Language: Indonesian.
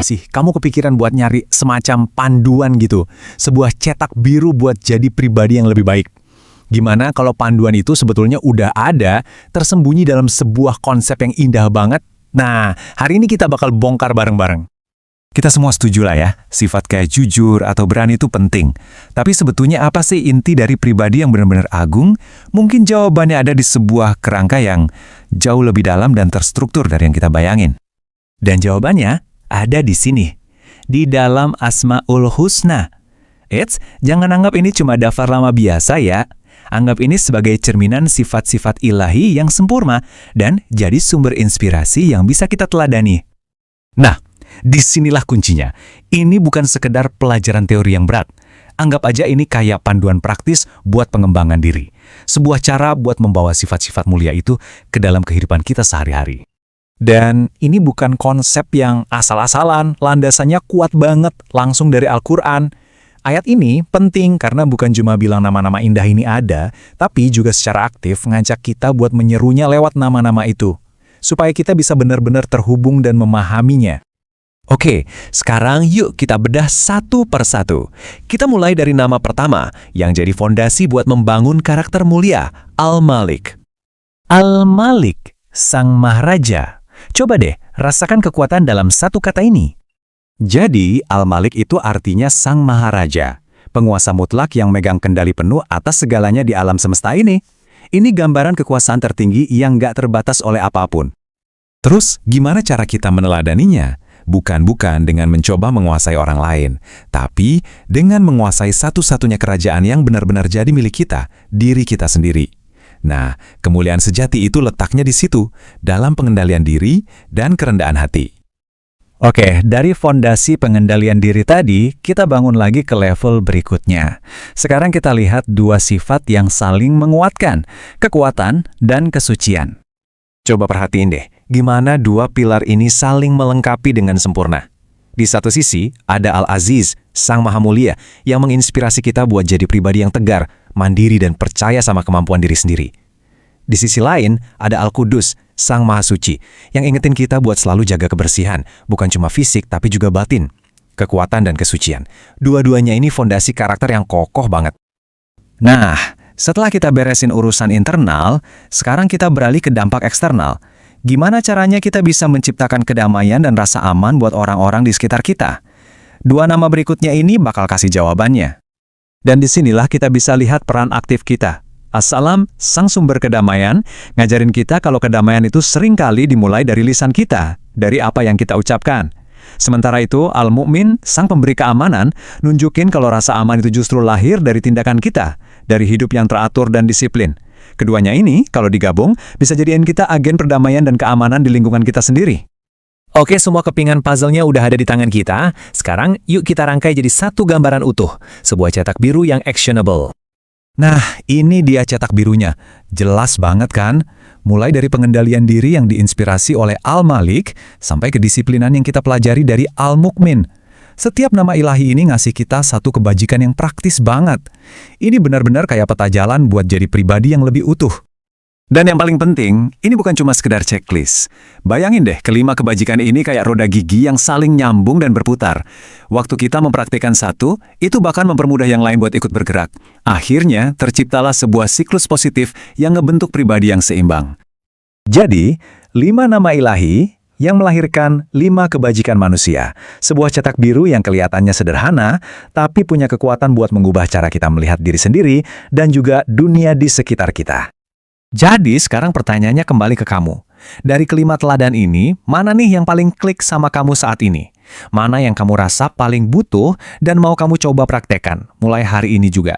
nggak sih, kamu kepikiran buat nyari semacam panduan gitu, sebuah cetak biru buat jadi pribadi yang lebih baik? Gimana kalau panduan itu sebetulnya udah ada, tersembunyi dalam sebuah konsep yang indah banget? Nah, hari ini kita bakal bongkar bareng-bareng. Kita semua setuju lah ya, sifat kayak jujur atau berani itu penting. Tapi sebetulnya apa sih inti dari pribadi yang benar-benar agung? Mungkin jawabannya ada di sebuah kerangka yang jauh lebih dalam dan terstruktur dari yang kita bayangin. Dan jawabannya ada di sini, di dalam Asmaul Husna. Eits, jangan anggap ini cuma daftar nama biasa ya. Anggap ini sebagai cerminan sifat-sifat ilahi yang sempurna dan jadi sumber inspirasi yang bisa kita teladani. Nah, disinilah kuncinya. Ini bukan sekedar pelajaran teori yang berat. Anggap aja ini kayak panduan praktis buat pengembangan diri. Sebuah cara buat membawa sifat-sifat mulia itu ke dalam kehidupan kita sehari-hari. Dan ini bukan konsep yang asal-asalan, landasannya kuat banget, langsung dari Al-Quran. Ayat ini penting karena bukan cuma bilang nama-nama indah ini ada, tapi juga secara aktif ngajak kita buat menyerunya lewat nama-nama itu, supaya kita bisa benar-benar terhubung dan memahaminya. Oke, sekarang yuk kita bedah satu persatu. Kita mulai dari nama pertama, yang jadi fondasi buat membangun karakter mulia, Al-Malik. Al-Malik, Sang Maharaja. Coba deh, rasakan kekuatan dalam satu kata ini. Jadi, Al-Malik itu artinya Sang Maharaja, penguasa mutlak yang megang kendali penuh atas segalanya di alam semesta ini. Ini gambaran kekuasaan tertinggi yang nggak terbatas oleh apapun. Terus, gimana cara kita meneladaninya? Bukan dengan mencoba menguasai orang lain, tapi dengan menguasai satu-satunya kerajaan yang benar-benar jadi milik kita, diri kita sendiri. Nah, kemuliaan sejati itu letaknya di situ, dalam pengendalian diri dan kerendahan hati. Oke, dari fondasi pengendalian diri tadi, kita bangun lagi ke level berikutnya. Sekarang kita lihat dua sifat yang saling menguatkan, kekuatan dan kesucian. Coba perhatiin deh, gimana dua pilar ini saling melengkapi dengan sempurna. Di satu sisi, ada Al-Aziz, Sang Maha Mulia, yang menginspirasi kita buat jadi pribadi yang tegar, mandiri dan percaya sama kemampuan diri sendiri. Di sisi lain, ada Al-Qudus, Sang Maha Suci, yang ingetin kita buat selalu jaga kebersihan, bukan cuma fisik tapi juga batin, kekuatan dan kesucian. Dua-duanya ini fondasi karakter yang kokoh banget. Nah, setelah kita beresin urusan internal, sekarang kita beralih ke dampak eksternal. Gimana caranya kita bisa menciptakan kedamaian dan rasa aman buat orang-orang di sekitar kita? Dua nama berikutnya ini bakal kasih jawabannya. Dan disinilah kita bisa lihat peran aktif kita. As-Salam, sang sumber kedamaian, ngajarin kita kalau kedamaian itu seringkali dimulai dari lisan kita, dari apa yang kita ucapkan. Sementara itu, Al-Mu'min, sang pemberi keamanan, nunjukin kalau rasa aman itu justru lahir dari tindakan kita, dari hidup yang teratur dan disiplin. Keduanya ini, kalau digabung, bisa jadiin kita agen perdamaian dan keamanan di lingkungan kita sendiri. Oke, semua kepingan puzzle-nya udah ada di tangan kita. Sekarang, yuk kita rangkai jadi satu gambaran utuh, sebuah cetak biru yang actionable. Nah, ini dia cetak birunya. Jelas banget kan? Mulai dari pengendalian diri yang diinspirasi oleh Al-Malik, sampai kedisiplinan yang kita pelajari dari Al-Mu'min. Setiap nama ilahi ini ngasih kita satu kebajikan yang praktis banget. Ini benar-benar kayak peta jalan buat jadi pribadi yang lebih utuh. Dan yang paling penting, ini bukan cuma sekedar checklist. Bayangin deh, kelima kebajikan ini kayak roda gigi yang saling nyambung dan berputar. Waktu kita mempraktikkan satu, itu bahkan mempermudah yang lain buat ikut bergerak. Akhirnya, terciptalah sebuah siklus positif yang ngebentuk pribadi yang seimbang. Jadi, 5 nama ilahi yang melahirkan 5 kebajikan manusia. Sebuah cetak biru yang kelihatannya sederhana, tapi punya kekuatan buat mengubah cara kita melihat diri sendiri dan juga dunia di sekitar kita. Jadi sekarang pertanyaannya kembali ke kamu. Dari kelima teladan ini, mana nih yang paling klik sama kamu saat ini? Mana yang kamu rasa paling butuh dan mau kamu coba praktekkan mulai hari ini juga?